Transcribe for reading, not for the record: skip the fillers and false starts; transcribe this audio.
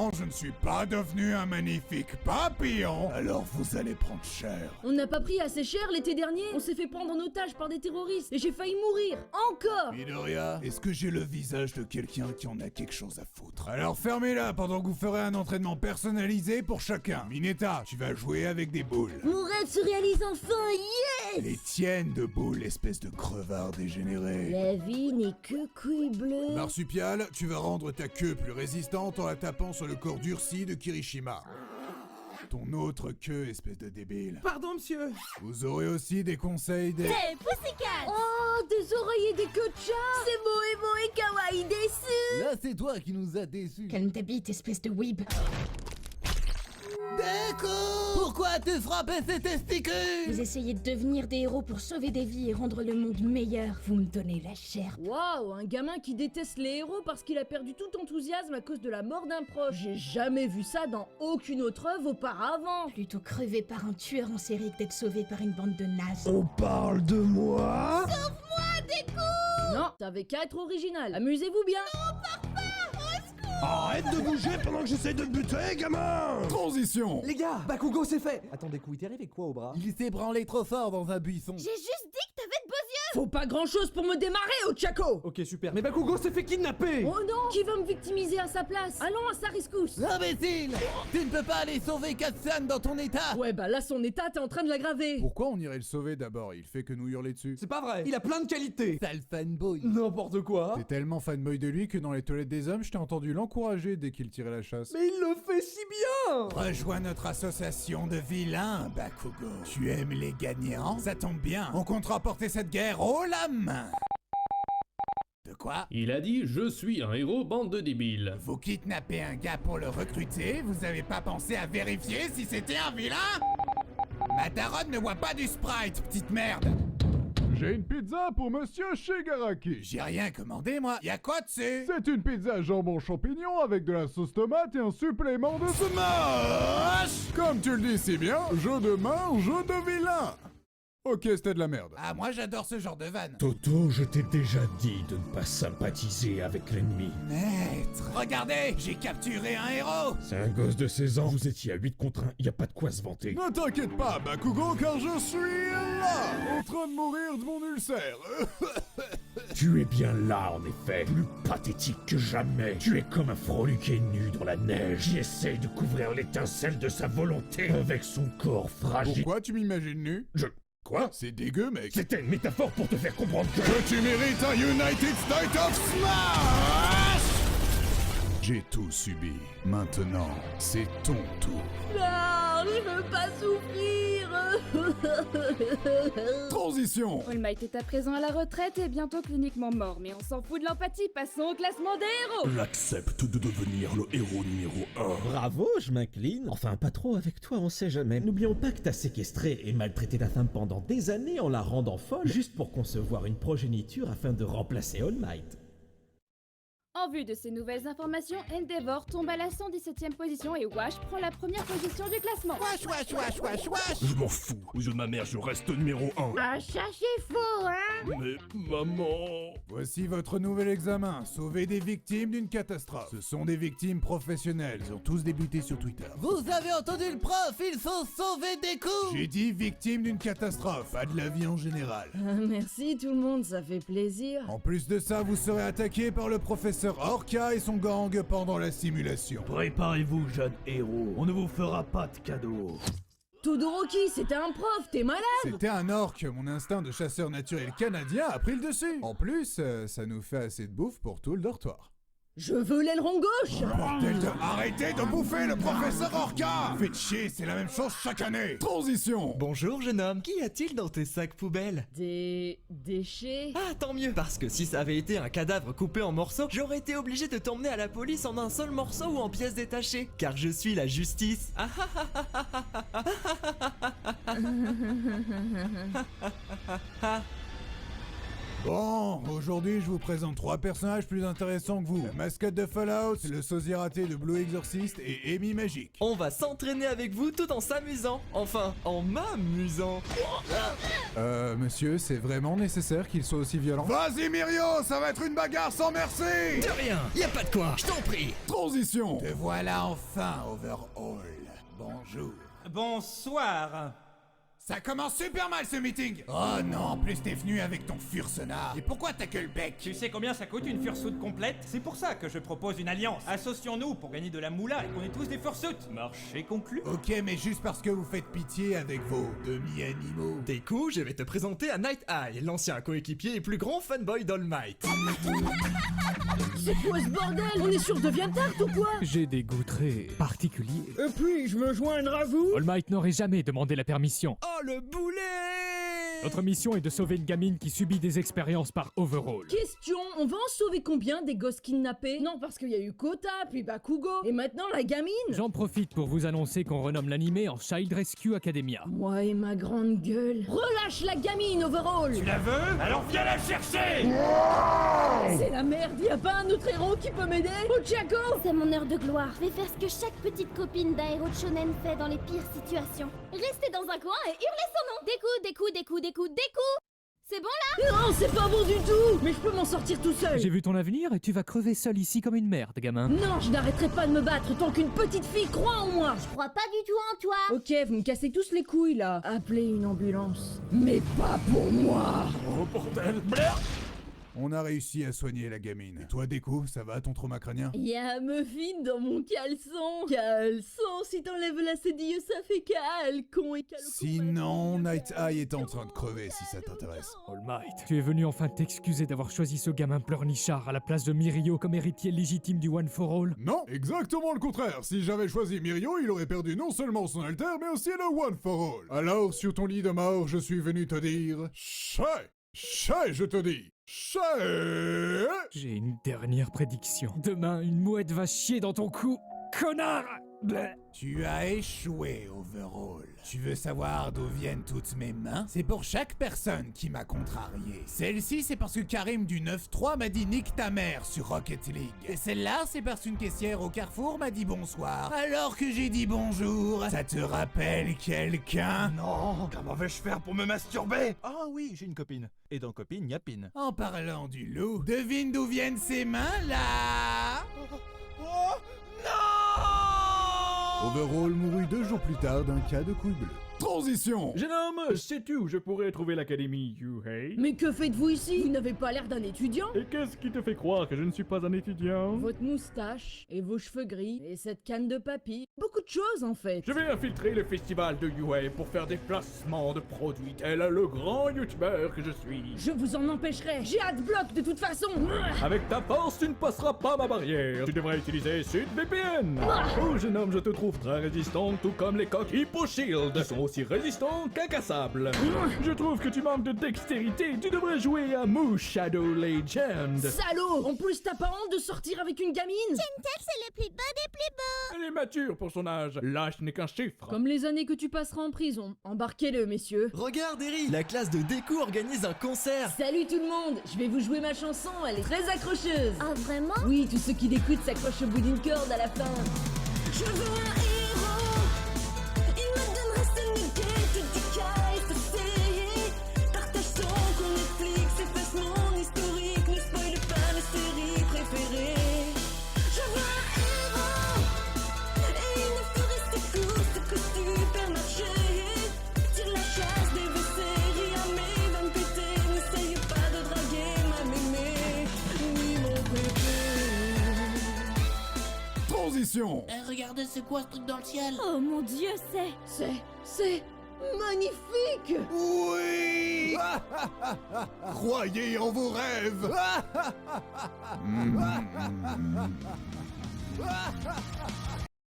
Non, je ne suis pas devenu un magnifique papillon. Alors vous allez prendre cher. On n'a pas pris assez cher l'été dernier. On s'est fait prendre en otage par des terroristes et j'ai failli mourir. Encore. Midoriya, est-ce que j'ai le visage de quelqu'un qui en a quelque chose à foutre? Alors fermez-la pendant que vous ferez un entraînement personnalisé pour chacun. Mineta, tu vas jouer avec des boules. Mon rêve se réalise enfin, yes. Les tiennes de boules, espèce de crevard dégénéré. La vie n'est que couille bleue. Marsupial, tu vas rendre ta queue plus résistante en la tapant sur le corps durci de Kirishima. Ton autre queue, espèce de débile. Pardon, monsieur. Vous aurez aussi des conseils des... Hey, Pussycat. Oh, des oreillers et des queues de chat. C'est beau et kawaii déçu. Là, c'est toi qui nous a déçus. Calme ta bite, espèce de weeb. Deku! Pourquoi tu frappes ces testicules? Vous essayez de devenir des héros pour sauver des vies et rendre le monde meilleur. Vous me donnez la chair. Waouh, un gamin qui déteste les héros parce qu'il a perdu tout enthousiasme à cause de la mort d'un proche. J'ai jamais vu ça dans aucune autre œuvre auparavant. Plutôt crever par un tueur en série que d'être sauvé par une bande de nazes. On parle de moi? Non, ça avait qu'à être original. Amusez-vous bien. Arrête de bouger pendant que j'essaie de te buter, gamin! Transition. Les gars, Bakugo c'est fait. Attends, Deku, il t'est arrivé quoi au bras? Il s'est branlé trop fort dans un buisson. J'ai juste dit que t'avais de beaux yeux. Faut pas grand chose pour me démarrer, Ochako. Ok, super. Mais Bakugo s'est fait kidnapper! Oh non, qui va me victimiser à sa place? Allons à sa rescousse. Imbécile! Tu ne peux pas aller sauver Katsan dans ton état! Ouais, bah là, son état, t'es en train de l'aggraver. Pourquoi on irait le sauver d'abord? Il fait que nous hurler dessus. C'est pas vrai, il a plein de qualités! Sale fanboy! N'importe quoi! T'es tellement fanboy de lui que dans les toilettes des hommes, je t'ai entendu l'encourager dès qu'il tirait la chasse. Mais il le fait si bien! Rejoins notre association de vilains, Bakugo. Tu aimes les gagnants? Ça tombe bien. On compte remporter cette guerre haut la main. De quoi? Il a dit « Je suis un héros, bande de débiles Vous kidnappez un gars pour le recruter? Vous avez pas pensé à vérifier si c'était un vilain? Ma daronne ne voit pas du Sprite, petite merde. J'ai une pizza pour Monsieur Shigaraki. J'ai rien commandé, moi. Y'a quoi dessus? C'est une pizza jambon champignon avec de la sauce tomate et un supplément de Smash! Comme tu le dis si bien, jeu de main, jeu de vilain. Ok, c'était de la merde. Ah, moi j'adore ce genre de vanne. Toto, je t'ai déjà dit de ne pas sympathiser avec l'ennemi. Maître, regardez, j'ai capturé un héros. C'est un gosse de 16 ans, vous étiez à 8 contre 1, y a pas de quoi se vanter. Ne t'inquiète pas, Bakugo, car je suis là, en train de mourir de mon ulcère. Tu es bien là, en effet, plus pathétique que jamais. Tu es comme un freluquet nu dans la neige qui essaye de couvrir l'étincelle de sa volonté avec son corps fragile. Pourquoi tu m'imagines nu? Quoi? C'est dégueu, mec. C'était une métaphore pour te faire comprendre que... Que tu mérites un United State of Smash! J'ai tout subi. Maintenant, c'est ton tour. Non, je veux pas souffrir. Transition. All Might est à présent à la retraite et bientôt cliniquement mort, mais on s'en fout de l'empathie, passons au classement des héros. J'accepte de devenir le héros numéro 1. Bravo, je m'incline. Enfin, pas trop avec toi, on sait jamais. N'oublions pas que t'as séquestré et maltraité ta femme pendant des années en la rendant folle, juste pour concevoir une progéniture afin de remplacer All Might. En vue de ces nouvelles informations, Endeavor tombe à la 117e position et Wash prend la première position du classement. Wesh, wesh, wesh, wesh, wesh. Je m'en fous. Aux yeux de ma mère, je reste numéro 1. Ah, ça c'est faux, hein? Mais maman... Voici votre nouvel examen. Sauver des victimes d'une catastrophe. Ce sont des victimes professionnelles. Ils ont tous débuté sur Twitter. Vous avez entendu le prof, il faut sauver des coups! J'ai dit victime d'une catastrophe, pas de la vie en général. Merci tout le monde, ça fait plaisir. En plus de ça, vous serez attaqué par le professeur Orca et son gang pendant la simulation. Préparez-vous, jeune héros, on ne vous fera pas de cadeaux. Todoroki, c'était un prof, t'es malade? C'était un orc, mon instinct de chasseur naturel canadien a pris le dessus. En plus, ça nous fait assez de bouffe pour tout le dortoir. Je veux l'aileron gauche. Bordel de... Arrêtez de bouffer le professeur Orca! Faites chier, c'est la même chose chaque année. Transition. Bonjour jeune homme, qu'y a-t-il dans tes sacs poubelles? Des déchets? Ah tant mieux, parce que si ça avait été un cadavre coupé en morceaux, j'aurais été obligé de t'emmener à la police en un seul morceau ou en pièces détachées, car je suis la justice. Ah ah ah ah ah ah ah ah ah. Bon, aujourd'hui je vous présente 3 personnages plus intéressants que vous. La mascotte de Fallout, le sosie raté de Blue Exorcist et Amy Magique. On va s'entraîner avec vous tout en s'amusant. Enfin, en m'amusant. Monsieur, c'est vraiment nécessaire qu'il soit aussi violent? Vas-y Mirio, ça va être une bagarre sans merci! De rien, y a pas de quoi, je t'en prie. Transition! Te voilà enfin, Overhaul. Bonjour. Bonsoir. Ça commence super mal ce meeting! Oh non, en plus t'es venu avec ton fursenard. Et pourquoi t'as que le bec? Tu sais combien ça coûte une fursoute complète? C'est pour ça que je propose une alliance. Associons-nous pour gagner de la moula et qu'on ait tous des fursuits. Marché conclu. Ok, mais juste parce que vous faites pitié avec vos demi-animaux. Deku, je vais te présenter à Night Eye, l'ancien coéquipier et plus grand fanboy d'All Might. C'est quoi ce bordel? On est sur DeviantArt ou quoi? J'ai des goûts très particuliers. Et puis, je me joindre à vous? All Might n'aurait jamais demandé la permission. Oh le boulet! Notre mission est de sauver une gamine qui subit des expériences par Overhaul. Question, on va en sauver combien des gosses kidnappés? Non, parce qu'il y a eu Kota, puis Bakugo, et maintenant la gamine? J'en profite pour vous annoncer qu'on renomme l'animé en Child Rescue Academia. Moi et ma grande gueule. Relâche la gamine, Overhaul! Tu la veux? Alors viens la chercher! C'est la merde, y a pas un autre héros qui peut m'aider? Ochako! C'est mon heure de gloire. Je vais faire ce que chaque petite copine d'un héros de shonen fait dans les pires situations. Rester dans un coin et hurler son nom. Deku. C'est bon là? Non, c'est pas bon du tout! Mais je peux m'en sortir tout seul! J'ai vu ton avenir et tu vas crever seul ici comme une merde, gamin. Non, je n'arrêterai pas de me battre tant qu'une petite fille croit en moi! Je crois pas du tout en toi. Ok, vous me cassez tous les couilles là. Appelez une ambulance. Mais pas pour moi! Oh bordel! On a réussi à soigner la gamine. Et toi, Deku, ça va ton trauma crânien? Y'a un muffin dans mon caleçon. Caleçon, si t'enlèves la cédille, ça fait calcon et calcon. Sinon, Night Eye est en train de crever si ça t'intéresse. All Might, tu es venu enfin t'excuser d'avoir choisi ce gamin pleurnichard à la place de Mirio comme héritier légitime du One for All? Non, exactement le contraire. Si j'avais choisi Mirio, il aurait perdu non seulement son alter, mais aussi le One for All. Alors, sur ton lit de mort, je suis venu te dire... Chais, je te dis. Chais. J'ai une dernière prédiction. Demain, une mouette va chier dans ton cou. Connard! Bleh. Tu as échoué, Overhaul. Tu veux savoir d'où viennent toutes mes mains? C'est pour chaque personne qui m'a contrarié. Celle-ci, c'est parce que Karim du 9-3 m'a dit nique ta mère sur Rocket League. Et celle-là, c'est parce qu'une caissière au Carrefour m'a dit bonsoir. Alors que j'ai dit bonjour. Ça te rappelle quelqu'un? Non, comment vais-je faire pour me masturber? Ah oui, j'ai une copine. Et dans copine, y a pine. En parlant du loup, devine d'où viennent ces mains là? Oh non! Overhaul mourut 2 jours plus tard d'un cas de couille bleue. Transition! Jeune homme, sais-tu où je pourrais trouver l'académie Yuhei? Mais que faites-vous ici? Vous n'avez pas l'air d'un étudiant? Et qu'est-ce qui te fait croire que je ne suis pas un étudiant? Votre moustache, et vos cheveux gris, et cette canne de papy. Beaucoup de choses en fait. Je vais infiltrer le festival de Yuhei pour faire des placements de produits tel le grand youtubeur que je suis. Je vous en empêcherai. J'ai adblock de toute façon. Avec ta force, tu ne passeras pas ma barrière. Tu devrais utiliser SudVPN. Oh, jeune homme, je te trouve très résistant, tout comme les coques Hippo Shield. Ils sont aussi résistants qu'incassables. Je trouve que tu manques de dextérité. Tu devrais jouer à Moo Shadow Legend. Salaud! En plus, t'as pas honte de sortir avec une gamine? Gentle, c'est le plus beau des plus beaux. Elle est mature pour son âge. L'âge n'est qu'un chiffre. Comme les années que tu passeras en prison. Embarquez-le, messieurs. Regarde, Eri, la classe de Deku organise un concert. Salut tout le monde! Je vais vous jouer ma chanson, elle est très accrocheuse. Ah vraiment? Oui, tous ceux qui l'écoutent s'accrochent au bout d'une corde à la fin. Je veux un héros. Il me donne reste dédicace, essayer. Partage son compte Netflix, efface mon historique. Ne spoil pas mes séries préférées. Je veux un héros. Et il ne faut rester course que supermarché. Tire la chasse des séries à mes vannes pétées. N'essaye pas de draguer ma mémé, ni mon bébé. Transition! Regarde, c'est quoi ce truc dans le ciel? Oh mon dieu, C'est magnifique! Oui! Croyez en vos rêves!